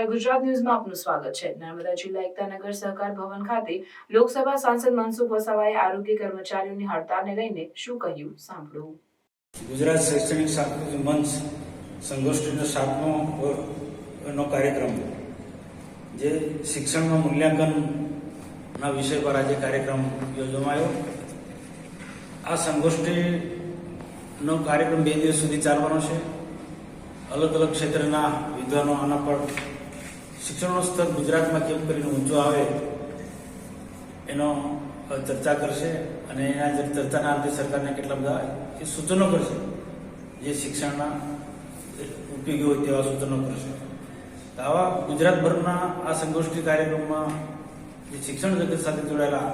નમસ્કાર, ગુજરાત ન્યૂઝમાં આપનું સ્વાગત છે। નર્મદા જિલ્લા એકતાનગર સહકાર ભવન ખાતે લોકસભા સાંસદ મનસુખ વસાવાએ આરોગ્ય કર્મચારીઓની હડતાળને લઈને શું કહ્યું, સાંભળો। ગુજરાત શૈક્ષણિક સાંસ્કૃતિક મંચ સંગોષ્ઠીનો 7મો કાર્યક્રમ જે શિક્ષણનું મૂલ્યાંકનના વિષય પર આજે કાર્યક્રમ યોજવામાં આવ્યો। આ સંગોષ્ઠીનો કાર્યક્રમ 2 દિવસ સુધી ચાલવાનો છે। અલગ અલગ ક્ષેત્રના વિદ્વાનો આના પર શિક્ષણનું સ્તર ગુજરાતમાં કેમ કરીને ઊંચો આવે એનો ચર્ચા કરશે અને એના ચર્ચાના અંતે સરકારને કેટલા બધા સૂચનો કરશે જે શિક્ષણના ઉપયોગી હોય તેવા સૂચનો કરશે। તો આવા ગુજરાતભરના આ સંગોષ્ઠી કાર્યક્રમમાં જે શિક્ષણ જગત સાથે જોડાયેલા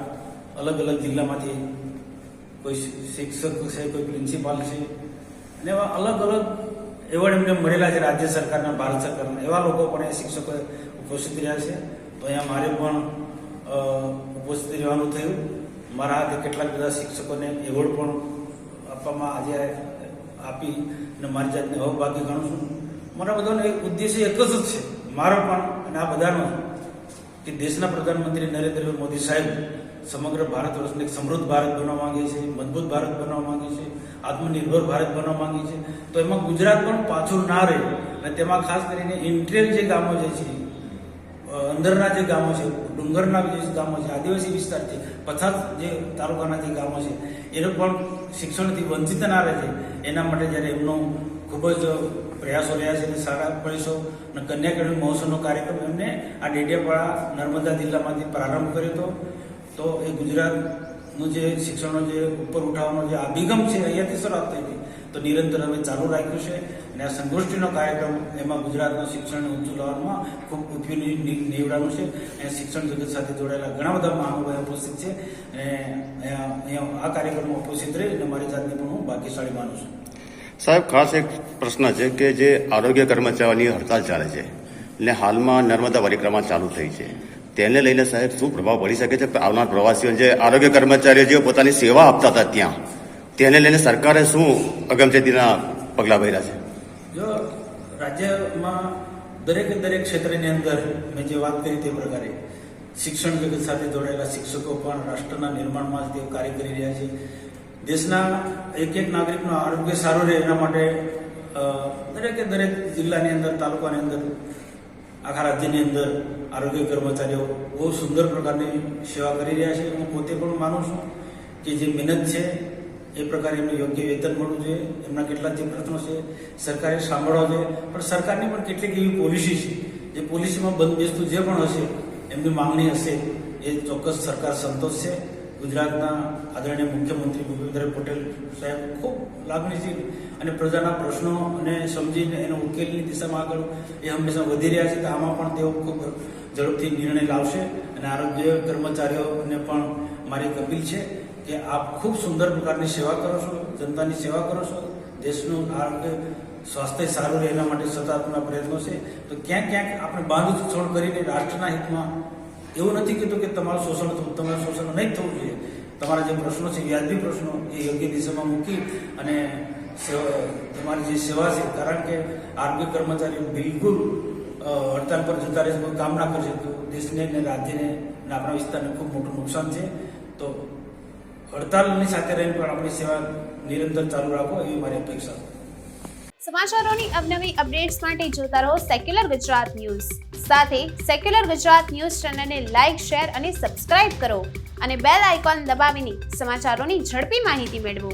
અલગ અલગ જિલ્લામાંથી કોઈ શિક્ષક છે, કોઈ પ્રિન્સિપાલ છે અને એવા અલગ અલગ એવોર્ડ એમને મળેલા છે રાજ્ય સરકારના, ભારત સરકારના, એવા લોકો પણ એ શિક્ષકો ઉપસ્થિત રહ્યા છે। તો અહીંયા મારે પણ ઉપસ્થિત રહેવાનું થયું। મારા હાથે કેટલાક બધા શિક્ષકોને એવોર્ડ પણ આપવામાં આજે આપી અને મારી જાતને અભાગી ગણું છું। મારા બધાનો એક ઉદ્દેશ્ય એક જ છે, મારો પણ અને આ બધાનો, કે દેશના પ્રધાનમંત્રી નરેન્દ્ર મોદી સાહેબ સમગ્ર ભારત વર્ષને એક સમૃદ્ધ ભારત બનવા માંગે છે, મજબૂત ભારત બનવા માંગે છે, આત્મનિર્ભર ભારત બનવા માંગે છે। તો એમાં ગુજરાત પણ પાછું ના રહે અને તેમાં ખાસ કરીને ઇન્ટિરિયર જે ગામો જે છે, અંદરના જે ગામો છે, ડુંગરના જે ગામો છે, આદિવાસી વિસ્તાર છે, પછાત જે તાલુકાના જે ગામો છે, એને પણ શિક્ષણથી વંચિત ના રહે છે, એના માટે જ્યારે એમનો ખૂબ જ પ્રયાસો રહ્યા છે અને શાળા પરિષદો અને કન્યાકેળવી મહોત્સવનો કાર્યક્રમ એમને આ ડેડિયાપાડા નર્મદા જિલ્લામાંથી પ્રારંભ કર્યો હતો। તો એ ગુજરાતનું જે શિક્ષણનો જે ઉપર ઉઠાવવાનો જે અભિગમ છે અહીંયાથી શરૂઆત થઈ હતી, તો નિરંતર અમે ચાલુ રાખ્યું છે અને આ સંગોષ્ઠીનો કાર્યક્રમ એમાં ગુજરાતનું શિક્ષણને ઊંચું લાવવામાં ખૂબ ઉપયોગી નીવડવાનું છે। અને શિક્ષણ જગત સાથે જોડાયેલા ઘણા બધા મહાનુભાવો ઉપસ્થિત છે અને અહીંયા આ કાર્યક્રમમાં ઉપસ્થિત રહી અને મારી જાતને પણ હું ભાગ્યશાળી માનું છું। સાહેબ, ખાસ એક પ્રશ્ન છે કે જે આરોગ્ય કર્મચારીઓની હડતાલ ચાલે છે એટલે હાલમાં નર્મદા પરિક્રમા ચાલુ થઈ છે, તેને લઈને સાહેબ શું પ્રભાવ પડી શકે છે? આવનાર પ્રવાસીઓ જે આરોગ્ય કર્મચારીઓ જે પોતાની સેવા આપતા હતા ત્યાં, તેને લઈને સરકારે શું અગમચેતીના પગલાં ભર્યા છે? જો રાજ્યમાં દરેક ક્ષેત્રની અંદર મેં જે વાત કરી તે પ્રકારે શિક્ષણ જગત સાથે જોડાયેલા શિક્ષકો પણ રાષ્ટ્રના નિર્માણમાં તેઓ કાર્ય કરી રહ્યા છે। દેશના એક નાગરિકનું આરોગ્ય સારું રહે એના માટે દરેક જિલ્લાની અંદર, તાલુકાની અંદર, આખા રાજ્યની અંદર આરોગ્ય કર્મચારીઓ બહુ સુંદર પ્રકારની સેવા કરી રહ્યા છે। હું પોતે પણ માનું છું કે જે મહેનત છે એ પ્રકારે એમને યોગ્ય વેતન મળવું જોઈએ। એમના કેટલાક જે પ્રશ્નો છે સરકારે સાંભળવા જોઈએ, પણ સરકારની પણ કેટલીક એવી પોલિસી છે જે પોલિસીમાં બંધબેસતું જે પણ હશે, એમની માંગણી હશે, એ ચોક્કસ સરકાર સંતોષશે। ગુજરાતના આદરણીય મુખ્યમંત્રી ભૂપેન્દ્ર પટેલ સાહેબ ખૂબ લાગણીશીલ અને પ્રજાના પ્રશ્નો અને સમજીને એનો ઉકેલની દિશામાં આગળ એ હંમેશા વધી રહ્યા છે। તો આમાં પણ તેઓ ખૂબ ઝડપથી નિર્ણય લાવશે અને આરોગ્ય કર્મચારીઓને પણ મારી એક અપીલ છે કે આપ ખૂબ સુંદર પ્રકારની સેવા કરો છો, જનતાની સેવા કરો છો, દેશનું આરોગ્ય સ્વાસ્થ્ય સારું રહે એના માટે સતત આપણા પ્રયત્નો છે। તો ક્યાંક આપણે બાંધછોડ કરીને રાષ્ટ્રના હિતમાં એવું નથી કીધું કે તમારું શોષણ નહીં થવું જોઈએ। તમારા જે પ્રશ્નો છે, વ્યાજબી પ્રશ્નો, એ યોગ્ય દિશામાં મૂકી અને તમારી જે સેવા છે, કારણ કે આરોગ્ય કર્મચારીઓ બિલકુલ હડતાલ પર જતા રહેશે, કોઈ કામ ના કરશે તો દેશને ને રાજ્યને અને આપણા વિસ્તારને ખૂબ મોટું નુકસાન છે। તો હડતાલની સાથે રહીને પણ આપણી સેવા નિરંતર ચાલુ રાખો એવી મારી અપેક્ષા છે। સમાચારોની અવનવી અપડેટ્સ માટે જોતા રહો સેક્યુલર ગુજરાત ન્યૂઝ। સાથે સેક્યુલર ગુજરાત ન્યૂઝ ચેનલને લાઇક, શેર અને સબસ્ક્રાઇબ કરો અને બેલ આઇકોન દબાવીને સમાચારોની ઝડપી માહિતી મેળવો।